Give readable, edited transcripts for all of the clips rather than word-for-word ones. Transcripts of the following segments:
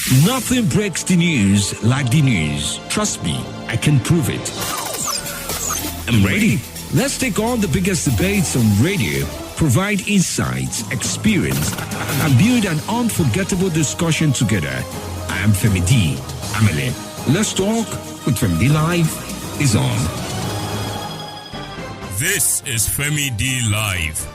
Nothing breaks the news like the news. Trust me, I can prove it. I'm ready. Let's take on the biggest debates on radio, provide insights, experience, and build an unforgettable discussion together. I am Femi D. Amele. Let's talk with Femi D Live is on. This is Femi D Live.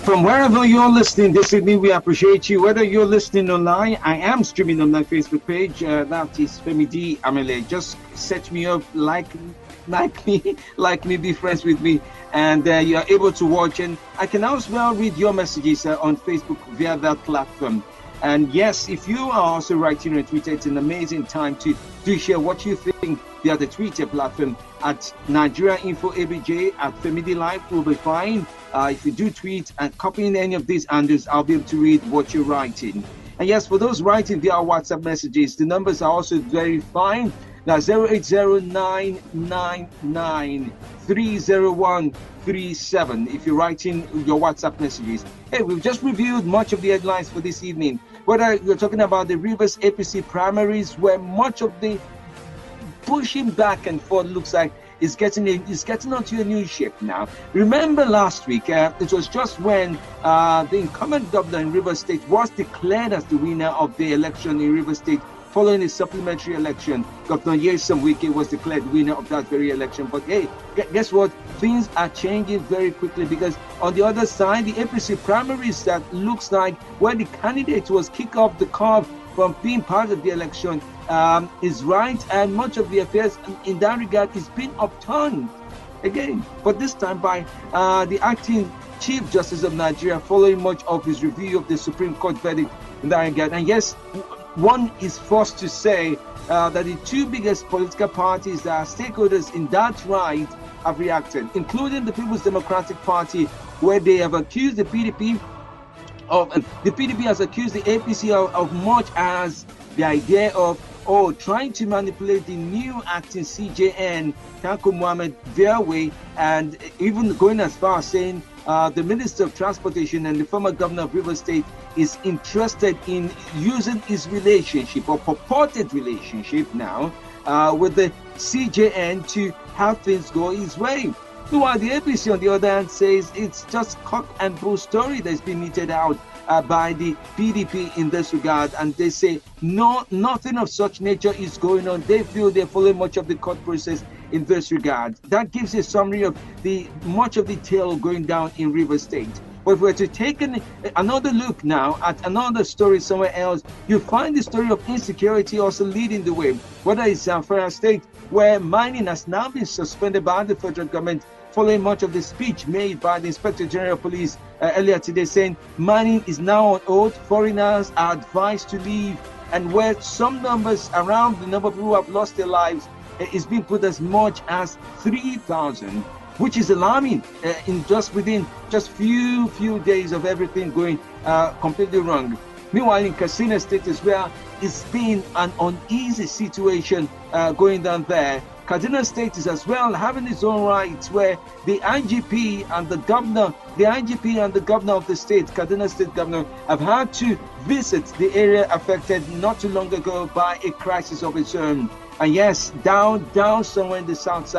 From wherever you're listening this evening, we appreciate you. Whether you're listening online, I am streaming on my Facebook page. That is Femi D Amele. Just set me up, like me, be friends with me, and you are able to watch. And I can as well read your messages on Facebook via that platform. And yes, if you are also writing on Twitter, it's an amazing time to do share what you think via the Twitter platform at Nigeria Info ABJ at Femi D Live will be fine. If you do tweet and copy in any of these handles, I'll be able to read what you're writing. And yes, for those writing via WhatsApp messages, the numbers are also very fine. Now 08099930137 if you're writing your WhatsApp messages. Hey, we've just reviewed much of the headlines for this evening. Whether you're talking about the Rivers APC primaries, where much of the pushing back and forth looks like it's getting onto a new shape now. Remember last week, it was just when the incumbent governor in Rivers State was declared as the winner of the election in Rivers State following a supplementary election. Governor Nyesom Wike was declared winner of that very election. But hey, guess what? Things are changing very quickly, because on the other side, the APC primaries that looks like where the candidate was kicked off the curve from being part of the election is right, and much of the affairs in that regard is being upturned again, but this time by the acting Chief Justice of Nigeria, following much of his review of the Supreme Court verdict in that regard. And yes, one is forced to say that the two biggest political parties that are stakeholders in that right have reacted, including the People's Democratic Party, where they have accused the PDP has accused the APC of much as the idea of trying to manipulate the new acting CJN, Tanko Mohammed, their way, and even going as far as saying the Minister of Transportation and the former governor of Rivers State is interested in using his relationship or purported relationship now with the CJN to have things go his way. While the APC, on the other hand, says it's just cock and bull story that's been meted out by the PDP in this regard, and they say nothing of such nature is going on. They feel they're following much of the court process in this regard. That gives a summary of much of the tale going down in Rivers State. But if we're to take another look now at another story somewhere else, you find the story of insecurity also leading the way. Whether it's Zamfara State, where mining has now been suspended by the federal government following much of the speech made by the Inspector General of Police earlier today, saying mining is now on hold, foreigners are advised to leave, and where some numbers around the number of people who have lost their lives is being put as much as 3,000, which is alarming in within few days of everything going completely wrong. Meanwhile, in Katsina State as well, it's been an uneasy situation going down there. Kaduna State is as well having its own rights, where the IGP and the governor of the state, Kaduna State Governor, have had to visit the area affected not too long ago by a crisis of its own. And yes, down somewhere in the south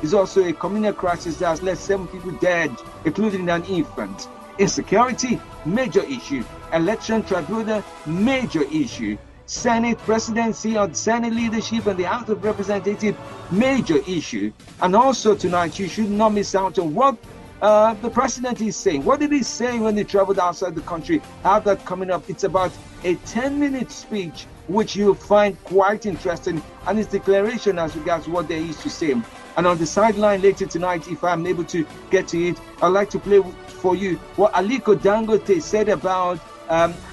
is also a communal crisis that has left 7 people dead, including an infant. Insecurity, major issue. Election tribunal, major issue. Senate presidency or Senate leadership and the House of Representatives, major issue. And also tonight, you should not miss out on what the president is saying. What did he say when he traveled outside the country? I have that coming up. It's about a 10-minute speech, which you'll find quite interesting, and his declaration as regards what there is to say. And on the sideline later tonight, if I'm able to get to it, I'd like to play for you what Aliko Dangote said about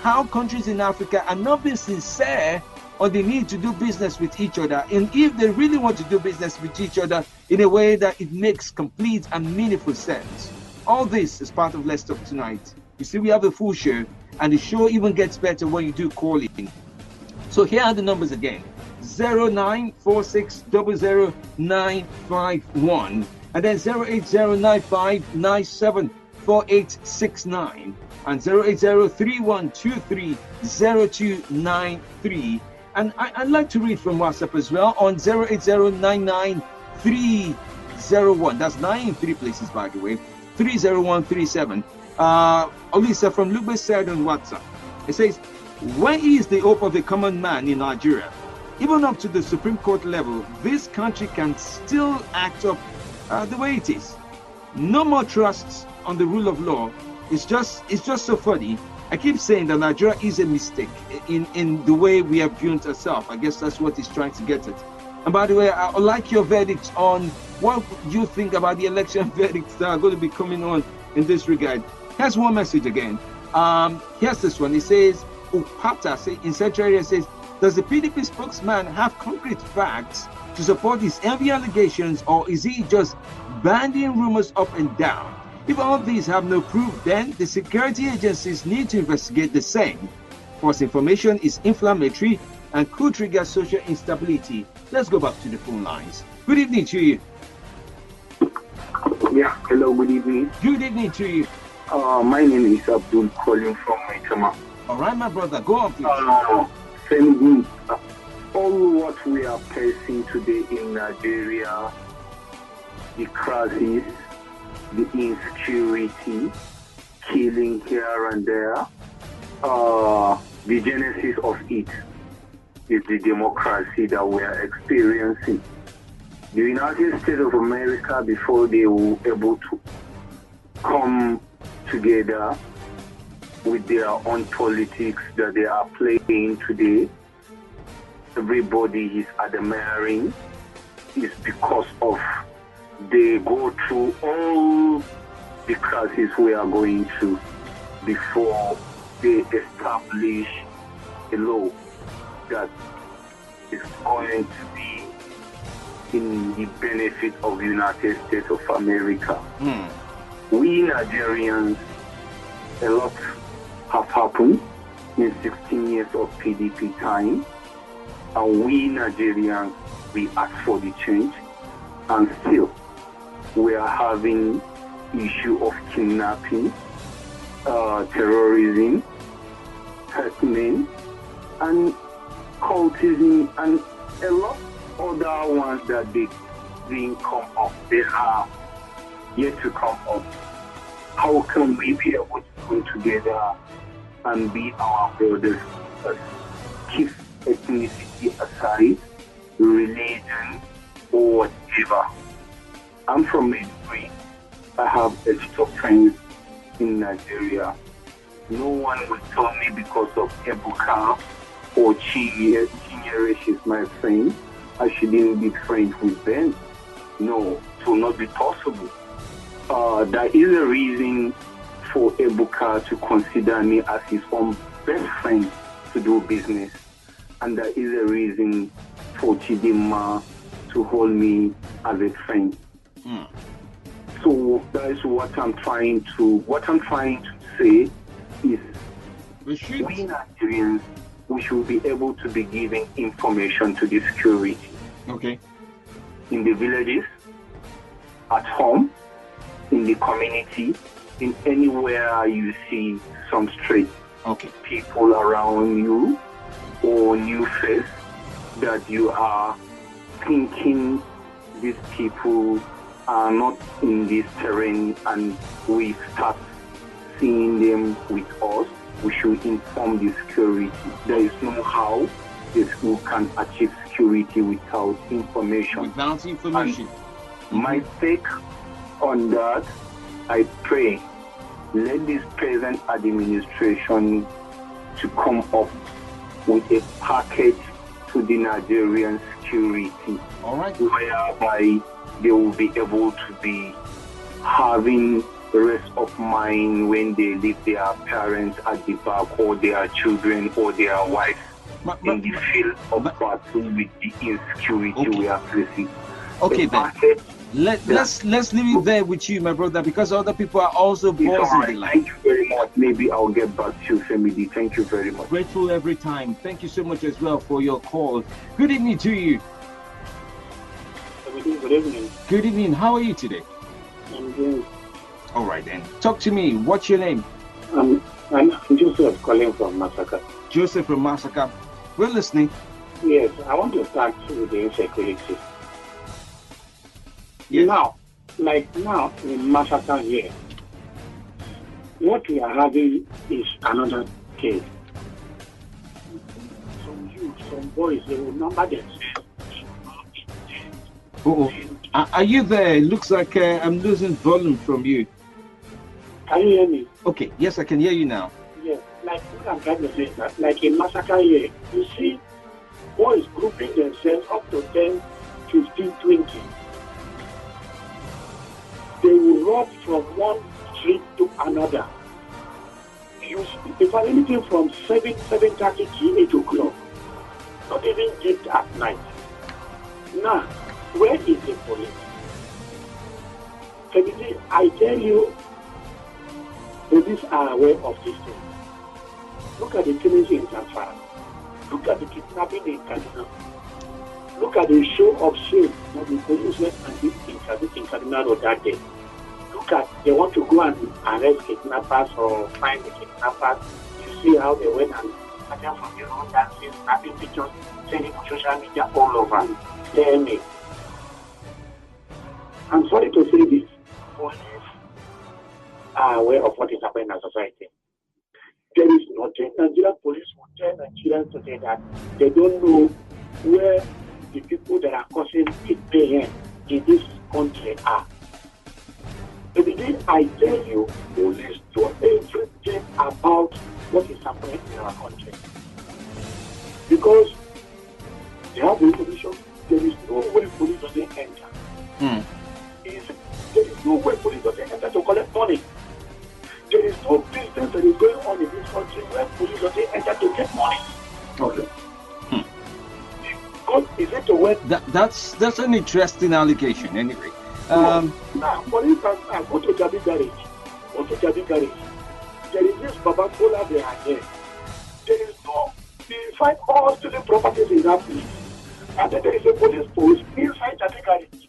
how countries in Africa are not being sincere on the need to do business with each other, and if they really want to do business with each other in a way that it makes complete and meaningful sense. All this is part of Let's Talk Tonight. You see, we have a full show, and the show even gets better when you do call in. So here are the numbers again: 0946000951, and then 08095974869, and 08031230293. And I'd like to read from WhatsApp as well on 080993001. That's 9 in 3 places, by the way. 30137. Olisa from Lugbe said on WhatsApp. It says, where is the hope of the common man in Nigeria? Even up to the Supreme Court level, this country can still act up the way it is. No more trust on the rule of law. It's just so funny. I keep saying that Nigeria is a mistake in the way we have viewed ourselves. I guess that's what he's trying to get at. And by the way, I would like your verdict on what you think about the election verdicts that are going to be coming on in this regard. Here's one message again. Here's this one. It says, Upata in Central Area says, does the PDP spokesman have concrete facts to support his heavy allegations, or is he just banding rumors up and down? If all of these have no proof, then the security agencies need to investigate the same. False information is inflammatory and could trigger social instability. Let's go back to the phone lines. Good evening to you. Yeah, hello, good evening. Good evening to you. My name is Abdul, calling from Maitama. All right, my brother, go on, please. All what we are facing today in Nigeria, the crisis, the insecurity, killing here and there, the genesis of it is the democracy that we are experiencing. The United States of America, before they were able to come together with their own politics that they are playing today, everybody is admiring, is because of they go through all the crises we are going through before they establish a law that is going to be in the benefit of the United States of America. We Nigerians, a lot have happened in 16 years of PDP time, and we Nigerians, we ask for the change, and still we are having issue of kidnapping, terrorism, harassment, and cultism, and a lot other ones that they didn't come up. They are yet to come up. How can we be able to come together and be our brothers? Keep ethnicity aside, religion, or whatever. I'm from Maiduguri. I have a lot of friends in Nigeria. No one will tell me because of Ebuka or Chinyere, she's my friend, I shouldn't be friends with them. No, it will not be possible. There is a reason for Ebuka to consider me as his own best friend to do business. And there is a reason for Chidima to hold me as a friend. So that is what I'm trying to say is we Nigerians, we should be able to be giving information to the security. Okay. In the villages, at home, in the community, in anywhere you see some street people around you or new face that you are thinking these people are not in this terrain and we start seeing them with us, we should inform the security. There is no how that we can achieve security without information. Without information. My take on that, I pray, let this present administration to come up with a package to the Nigerian security, whereby they will be able to be having rest of mind when they leave their parents at the back, or their children or their wives in the field of battle with the insecurity we are facing. Okay, the package Let's leave it there with you, my brother, because other people are also buzzing the line. Thank you very much. Maybe I'll get back to you, Femidi. Thank you very much. Grateful every time. Thank you so much as well for your call. Good evening to you. Good evening. Good evening. How are you today? I'm good. All right then. Talk to me. What's your name? I'm Joseph calling from Masaka. Joseph from Masaka. We're listening. Yes, I want to start with the insecurity. Yes. Now in Masaka here, what we are having is another case. Some boys, they will number themselves. Oh, are you there? It looks like I'm losing volume from you. Can you hear me? Okay, yes, I can hear you now. Yes, like what I'm trying to say is that, like in Masaka here, you see boys grouping themselves up to 10, 15, 20. They will run from one street to another. If anything from 7:30 to 8 o'clock, not even get at night. Now, where is the police? I tell you, police are aware of this thing. Look at the killings in Zamfara. Look at the kidnapping in Kaduna. Look at the show of shame that the police went and did in Kaduna that day. Look at, they want to go and arrest kidnappers or find the kidnappers. You see how they went and started from the road dancing, snapping pictures, sending on social media all over. Tell me. I'm sorry to say this. Police are aware of what is happening in society. There is nothing Nigerian police will tell Nigerians today that they don't know where the people that are causing pain in this country are. The beginning, I tell you, police do everything about what is happening in our country. Because they have the information, there is no way police doesn't enter. There is no way police doesn't enter to collect money. There is no business that is going on in this country where police doesn't enter to get money. Okay. God, is it a way? That's an interesting allegation, anyway. Now, for instance, go to Jabi Garage. There is this Baba Cola they are there. There is no, you find all stolen properties in that place. And then there is a police post inside Jabi Garage.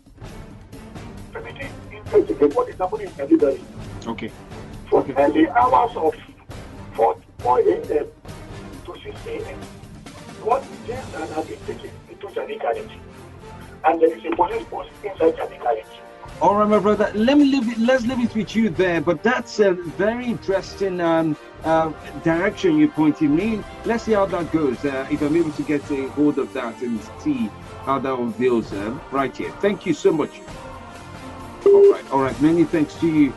Permitting investigate what is happening in Jabi Garage. Okay. For early hours of 4 a.m. to 6 a.m. What things that have been taken into Jabi Garage. And there is a police post inside Jabi Garage. All right, my brother. Let's leave it with you there. But that's a very interesting direction you're pointing me. Let's see how that goes. If I'm able to get a hold of that and see how that unveils right here. Thank you so much. All right. Many thanks to you.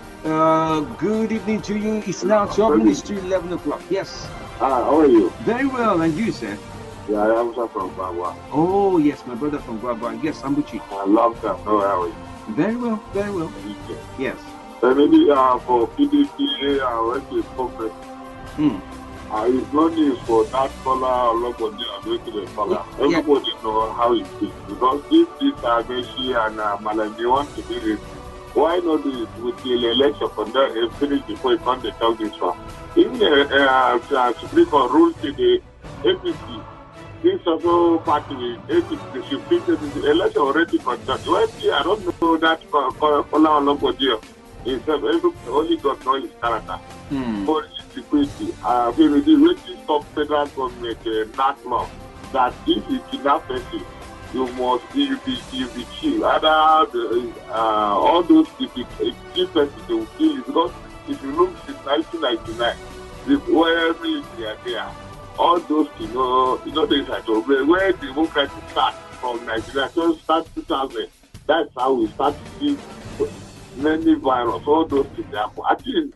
Good evening to you. It's now 12 minutes to 11 o'clock. Yes. How are you? Very well. And you, sir? Yeah, I am from Bagua. Oh, yes, my brother from Bagua. Yes, Ambuchi. Long time. How are you? Very well. Yes. Maybe for PDP, when they spoke, it's no news for that color or logo and going to the color. Everybody knows how it is. Because if this Ageshi and Malami want to do it, why not do it with the election conduct finish before it comes to tell this one? Even the Supreme Court ruled to the APC. This also party they should fix the election already conducted. Well, I don't know that color logo deal. Only God knows his character. For insecurity, we really stop federal government that law that if you kidnap person, you be chill. Other all those if you kill person, they will kill you because if you look since 1999, wherever they are there. All those things like where democracy starts from Nigeria, so start 2000. That's how we start to see many virus, all those things happen. I think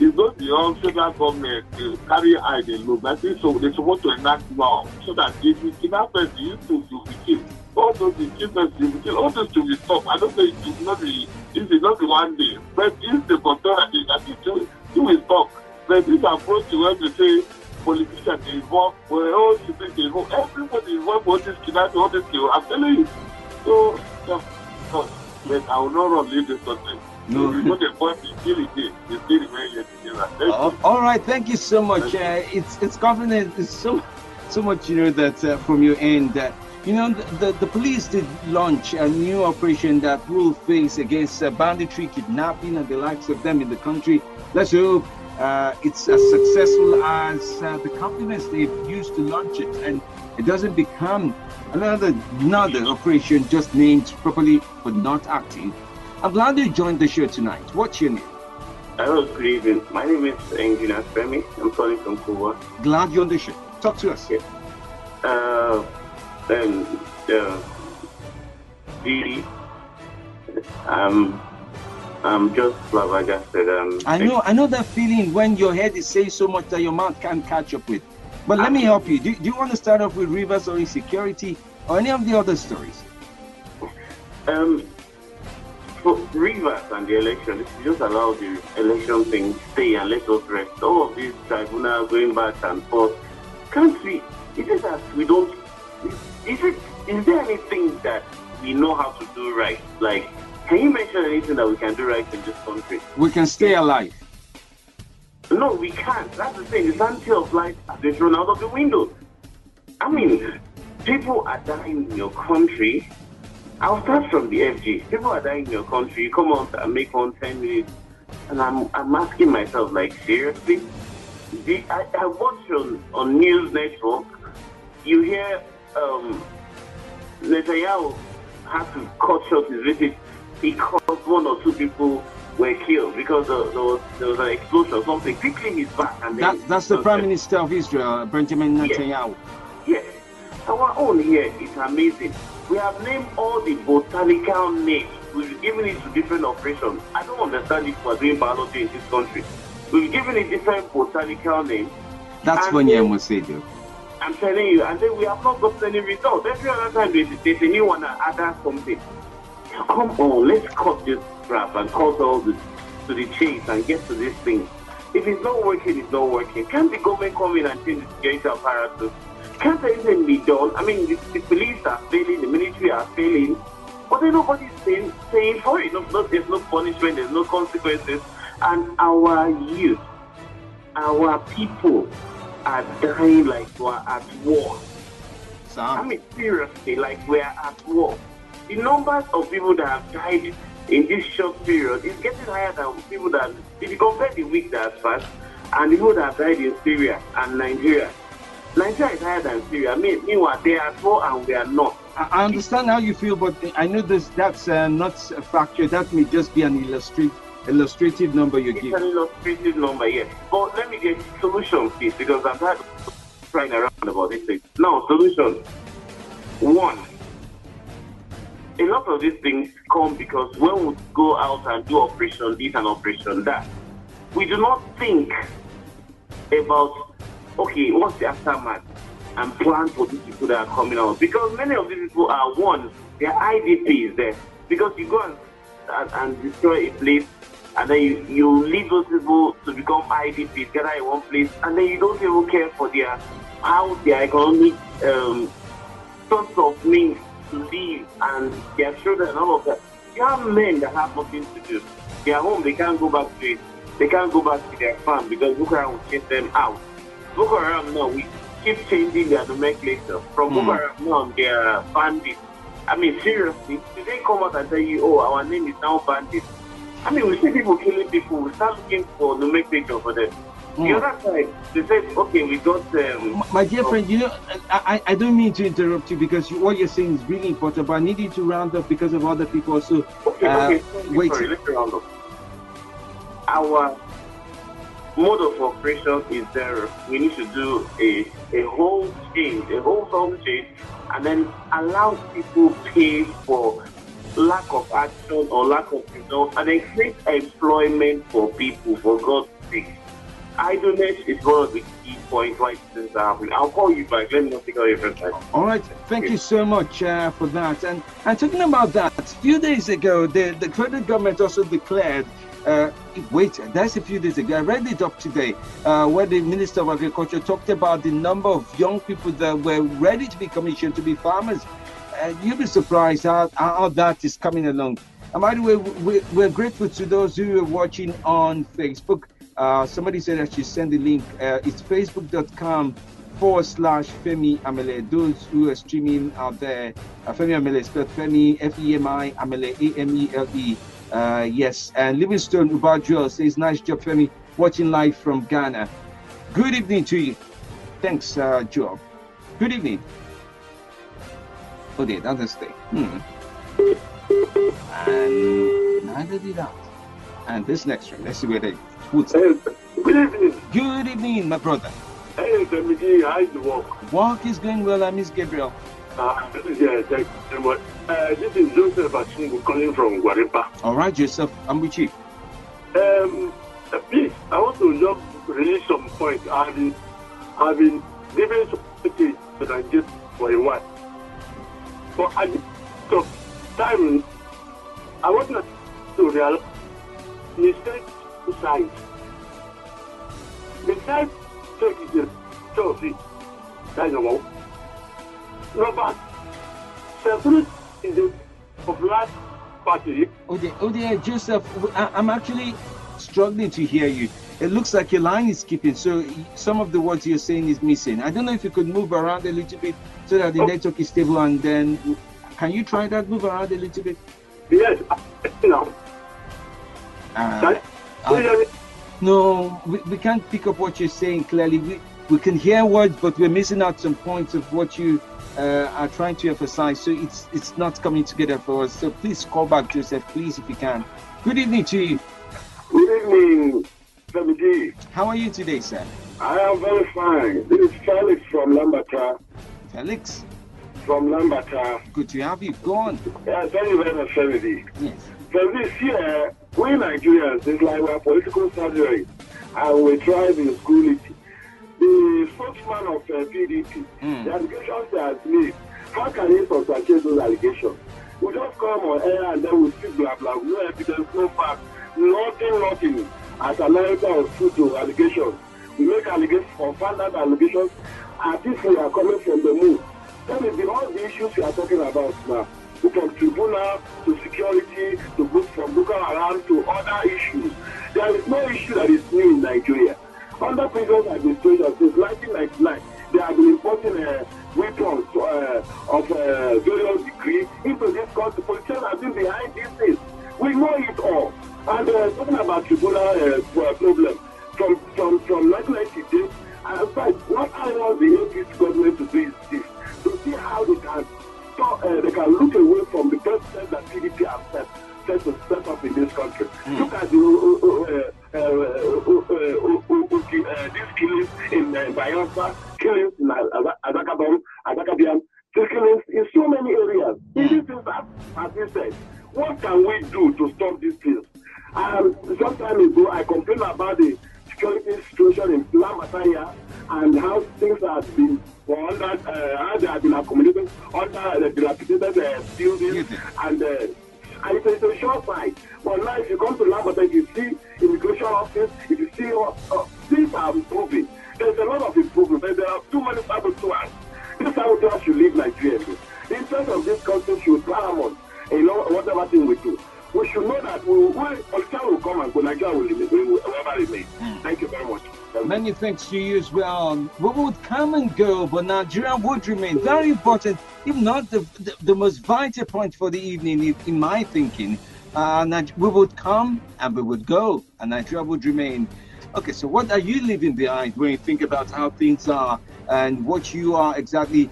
it's not the own federal government to carry eye the look. I think so they're supposed to enact law so that if you kidnap person, you will be killed. All those kill person, you will kill. All those to be stopped. I don't say it will not be. This is not the one day, but if the control, I think you will stop. But this approach to when they say. Politicians involved, all citizens involved, everybody involved with this kidnapping, all this kill. I'm telling you. So, but I will not leave this country. No. You know the point is still it is. It's still remaining together. All right, thank you so much. It's confident. It's so much, that from your end. The police did launch a new operation that will face against banditry, kidnapping, and the likes of them in the country. Let's hope it's as successful as the compliments they've used to launch it, and it doesn't become another operation just named properly but not active. I'm glad you joined the show tonight. What's your name? Hello, good evening. My name is Engineer Femi. I'm calling from Cuba. Glad you're on the show. Talk to us. Yeah. I'm just flabbergasted. I know that feeling when your head is saying so much that your mouth can't catch up with. But let me help you. Do you want to start off with Rivers or Insecurity or any of the other stories? For Rivers and the election, if you just allow the election thing stay and let us rest. All of these tribunals going back and forth. Can't we? Is it that we don't? Is there anything that we know how to do right? Like, can you mention anything that we can do right in this country? We can stay alive. No, we can't. That's the thing. The sanity of life has been thrown out of the window. I mean, people are dying in your country. I'll start from the FG. People are dying in your country. You come on and make 10 minutes. And I'm asking myself, like, seriously? I watch on News Network. You hear Netanyahu had to cut short his visit because one or two people were killed because there was an explosion or something. Quickly he's back. And that's the Prime Minister of Israel, Benjamin Netanyahu. Yes. Our own here is amazing. We have named all the botanical names. We've given it to different operations. I don't understand if we're doing biology in this country. We've given it different botanical names. That's when you must say, though. I'm telling you, and then we have not got any results. Every other time there's a new one that adds something. Come on, let's cut this crap and cut all this to the chase and get to this thing. If it's not working, it's not working. Can't the government come in and change the security apparatus? Can't anything be done? I mean, the police are failing, the military are failing, but then nobody's paying for it. There's no punishment, there's no consequences. And our youth, our people are dying like we're at war. I mean, seriously, like we're at war. The numbers of people that have died in this short period is getting higher than people that, if you compare the week that has passed and the people that have died in Syria and Nigeria. Nigeria is higher than Syria. Meanwhile, they are at war and we are not. I understand how you feel, but I know that's not a factor. That may just be an illustrative number you give. It's an illustrative number, yes. But let me get solution, please, because I've had trying around about this thing. Now, solution. One, a lot of these things come because when we go out and do operation this and operation that, we do not think about, okay, what's the aftermath, and plan for these people that are coming out. Because many of these people are, one, their IDP is there. Because you go and destroy a place, and then you leave those people to become IDPs, gather in one place, and then you don't even care for how their economic sorts of means to live and their children and all of that. You have men that have nothing to do. They are home, they can't go back to it. They can't go back to their farm because Boko Haram will chase them out. Boko Haram now, we keep changing their nomenclature. From Boko Haram now, they are bandits. I mean, seriously, did they come out and tell you, oh, our name is now bandits? I mean, we see people killing people. We start looking for nomenclature for them. The other side, they said, okay, we got... my dear friend, I don't mean to interrupt you because what you're saying is really important, but I need you to round up because of other people also. Okay, wait. Sorry, let's round up. Our mode of operation is there. We need to do a whole change, a whole change, and then allow people pay for lack of action or lack of results, and then create employment for people, for God's sake. Idleness is one of the key points why things are happening. I'll call you back. Let me know if you got your first time. All right. Thank you so much for that. And talking about that, a few days ago, the federal government also declared, that's a few days ago, I read it up today, where the Minister of Agriculture talked about the number of young people that were ready to be commissioned to be farmers. You'll be surprised how that is coming along. And by the way, we're grateful to those who are watching on Facebook. Somebody said that she sent the link. It's facebook.com/Femi Amele. Those who are streaming out there, Femi Amele, spelled Femi, Femi Amele, Amele. Yes, and Livingstone Ubadjo says, nice job, Femi, watching live from Ghana. Good evening to you. Thanks, Job. Good evening. Oh, they doesn't stay. And neither did that. And this next one, let's see where they put. Good evening. Good evening, my brother. Hey, Femi, how is the work? Work is going well, I miss Gabriel. Yeah, thank you very much. This is Joseph Achungu calling from Guarimpa. All right, Joseph, I'm with you. Please, I want to just release some points. I've been giving some messages that I get for a while. But at the time, I want to realize mistake size. Mistake is the trophy. That's the one. Number 7 is the of last party. Oh dear, Joseph, I'm actually struggling to hear you. It looks like your line is skipping, so some of the words you're saying is missing. I don't know if you could move around a little bit so that the network is stable, and then can you try that? Move around a little bit. Yes, now. No, we can't pick up what you're saying clearly. We can hear words, but we're missing out some points of what you are trying to emphasize. So it's not coming together for us. So please call back, Joseph, please, if you can. Good evening to you. Good evening, Femi. How are you today, sir? I am very fine. This is Felix from Lambata. Felix? From Lambata. Good to have you. Go on. Yeah, thank you very much, Femi. Yes. For this year, we Nigerians, it's like we're political surgery, and we thrive in school. The spokesman of PDP, the allegations they have made, how can he substantiate those allegations? We just come on air and then we speak blah blah, no evidence, no fact, nothing. As America or true to allegations, we make allegations, unfounded allegations, as if we are coming from the moon. That is all the issues we are talking about now. From tribunal to security to from Boko Haram to other issues. There is no issue that is new in Nigeria. Under previous administration since 1999, they have been importing weapons of various degree into this country. Politicians have been behind these things. We know it all. And talking about tribunal problem from 1998, in fact, what I want the APC government to do is this, to see how they can look away from the president that PDP has set to set up in this country. Look at these killings in Bayelsa, killings in Azakabiam, killings in so many areas. These things, as he said, what can we do to stop these things? Some time ago, I complained about the security situation in Lamataya and how things have been how they have been accommodated under the dilapidated buildings and it's a short fight. But now if you come to Lambata, if you see immigration office, if you see things are improving. There's a lot of improvement, but there are too many saboteurs. This saboteur should leave Nigeria. The interest of this country should paramount. Whatever thing we do. We should know that politicians will come and go, Nigeria will remain. Thank you very much. Many thanks to you as well. We would come and go, but Nigeria would remain. Very important, if not the most vital point for the evening, in my thinking. We would come and we would go, and Nigeria would remain. Okay, so what are you leaving behind when you think about how things are and what you are exactly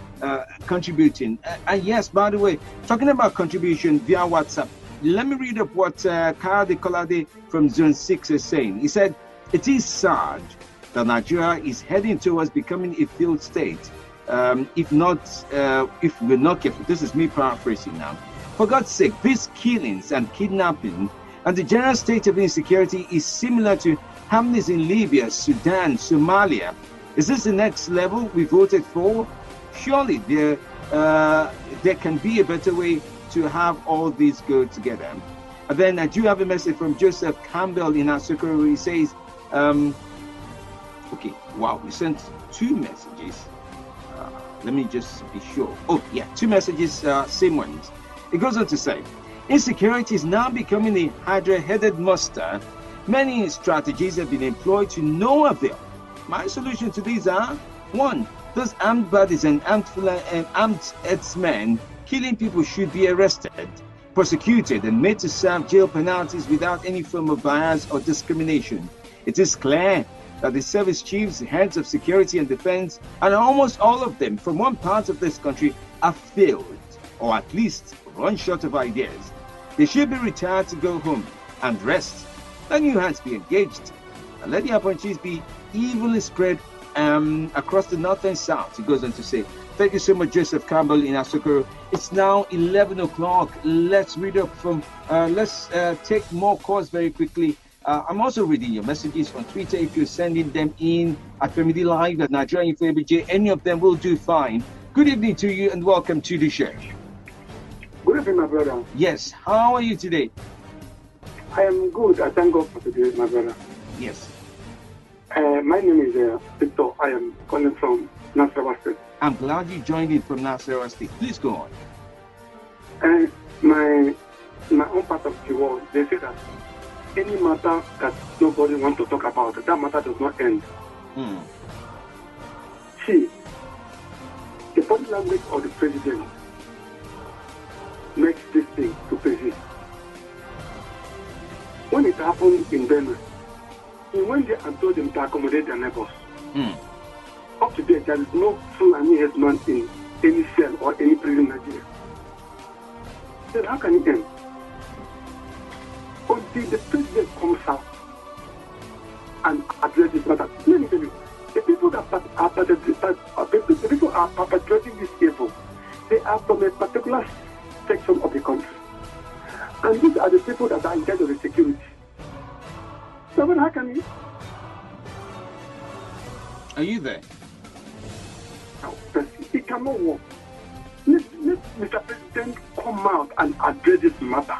contributing? And yes, by the way, talking about contribution via WhatsApp, let me read up what Kayode Kolade from Zone 6 is saying. He said, it is sad that Nigeria is heading towards becoming a failed state. If we're not careful, this is me paraphrasing now. For God's sake, these killings and kidnapping and the general state of insecurity is similar to happenings in Libya, Sudan, Somalia. Is this the next level we voted for? Surely there can be a better way to have all these go together. And then I do have a message from Joseph Campbell in Insecurity where he says, okay, wow, we sent 2 messages. Let me just be sure. Oh, yeah, 2 messages, same ones. It goes on to say, Insecurity is now becoming a hydra-headed monster. Many strategies have been employed to no avail. My solution to these are: 1. Those armed bodies and armed herdsmen killing people should be arrested, prosecuted, and made to serve jail penalties without any form of bias or discrimination. It is clear that the service chiefs, heads of security and defense, and almost all of them from one part of this country have failed, or at least run short of ideas. They should be retired to go home and rest. Let new hands be engaged, and let the appointees be evenly spread across the north and south. He goes on to say, thank you so much, Joseph Campbell in Asokoro. It's now 11 o'clock. Let's read up from, let's take more calls very quickly. I'm also reading your messages on Twitter. If you're sending them in at Femidi Live, at Nigeria Info ABJ, any of them will do fine. Good evening to you and welcome to the show. Good evening, my brother. Yes, how are you today? I am good. I thank God for today, my brother. Yes. My name is Victor. I am calling from Nasarawa State. I'm glad you joined in from Nasarawa State. Please go on. My own part of the world, they say that any matter that nobody wants to talk about, that matter does not end. See, the body language of the president makes this thing to persist. When it happened in Benue, he went there and told them to accommodate their neighbors. Up to date, there is no Fulani headman in any cell or any prison in Nigeria. Then how can it end? Until the president comes out and addresses this matter. Let me tell you, the people that are perpetrating this evil, they are from a particular section of the country. And these are the people that are in charge of the security. So how can you? Are you there? It cannot work. Let Mr. President come out and address this matter.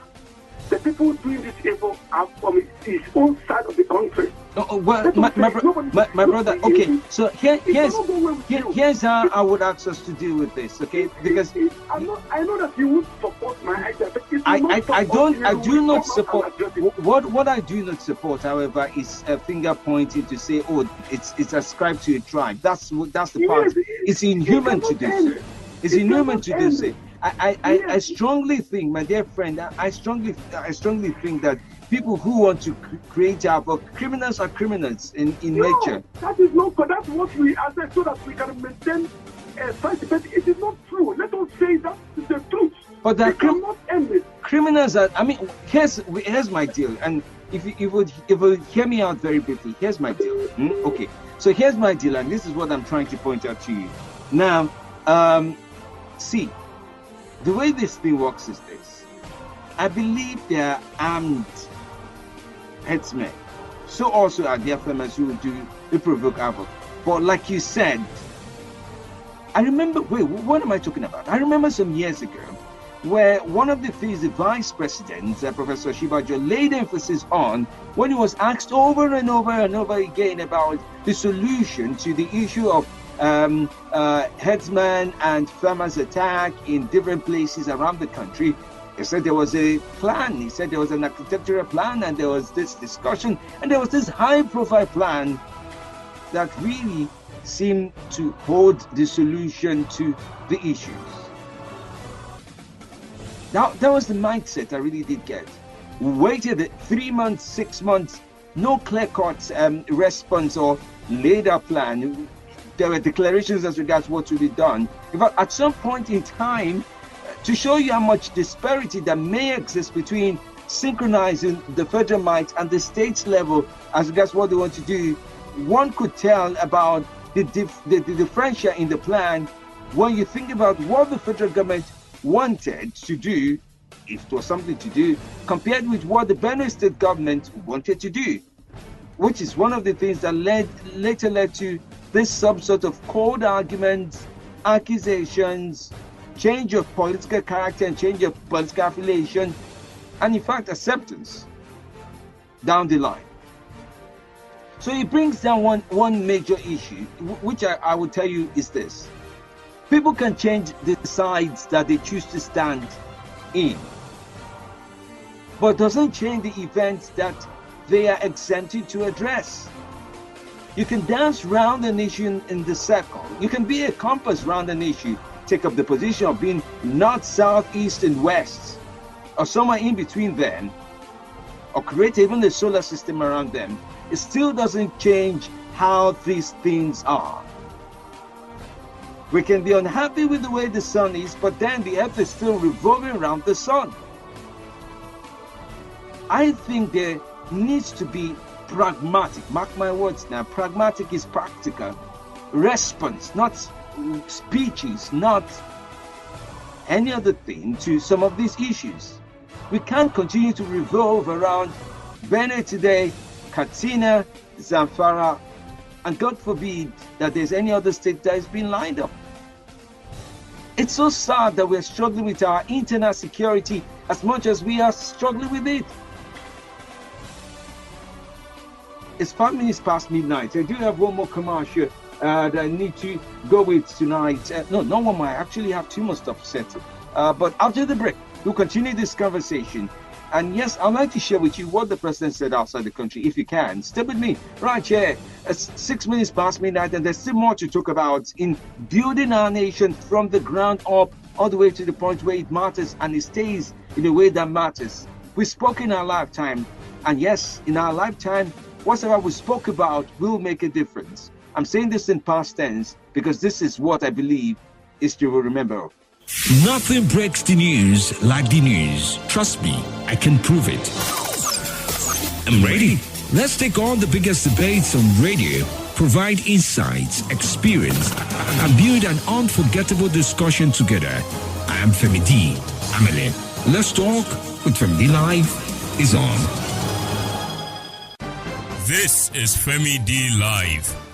The people doing this evil are from his own side of the country. Well, my brother, okay, so here's how I would ask us to deal with this, okay? Because I know that you would support my idea, but I do not support what I do not support, however, is a finger pointing to say, oh, it's ascribed to a tribe. That's the part. It's inhuman to do so. It's inhuman to do so. I strongly think, my dear friend, I strongly think that people who want to create havoc, criminals are criminals in nature. That is not good. That's what we are saying so that we can maintain a society. But it is not true. Let us say that is the truth. But that cannot end it. Criminals are. I mean, here's my deal. And if you would hear me out very briefly, here's my deal. Okay. So here's my deal, and this is what I'm trying to point out to you. Now, see. The way this thing works is this. I believe they are armed headsmen. So also are there farmers who provoke havoc. But like you said, I remember, what am I talking about? I remember some years ago where one of the things the vice president, Professor Shibajo, laid emphasis on when he was asked over and over and over again about the solution to the issue of headsmen and farmers attack in different places around the country. He said there was a plan. He said there was an architectural plan, and there was this discussion, and there was this high-profile plan that really seemed to hold the solution to the issues. Now, that was the mindset I really did get. We waited 3 months, 6 months, no clear-cut response or laid-out plan. There were declarations as regards what to be done. In fact, at some point in time, to show you how much disparity that may exist between synchronizing the federal might and the state level as regards what they want to do, one could tell about the differential in the plan when you think about what the federal government wanted to do, if it was something to do, compared with what the Benue state government wanted to do, which is one of the things that later led to this some sort of cold arguments, accusations, change of political character and change of political affiliation, and in fact acceptance down the line. So it brings down one major issue, which I would tell you is this. People can change the sides that they choose to stand in. but doesn't change the events that they are exempted to address. You can dance round an issue in the circle. You can be a compass round an issue, take up the position of being north, south, east, and west, or somewhere in between them, or create even a solar system around them. It still doesn't change how these things are. We can be unhappy with the way the sun is, but then the earth is still revolving around the sun. I think there needs to be pragmatic, mark my words now, pragmatic is practical, response, not speeches, not any other thing to some of these issues. We can't continue to revolve around Benue today, Katsina, Zamfara, and God forbid that there's any other state that is being lined up. It's so sad that we're struggling with our internal security as much as we are struggling with it. It's 5 minutes past midnight. I do have one more commercial that I need to go with tonight. No, not one more. I actually have two more stuff set. But after the break, we'll continue this conversation. And yes, I'd like to share with you what the president said outside the country, if you can. Stay with me right here. It's 6 minutes past midnight, and there's still more to talk about in building our nation from the ground up, all the way to the point where it matters and it stays in a way that matters. We spoke in our lifetime, and yes, in our lifetime, whatever we spoke about will make a difference. I'm saying this in past tense because this is what I believe history will remember. Nothing breaks the news like the news. Trust me, I can prove it. I'm ready. Let's take on the biggest debates on radio, provide insights, experience, and build an unforgettable discussion together. I am Femi D. Amele. Let's talk with Femi D Live is on. This is Femi D Live.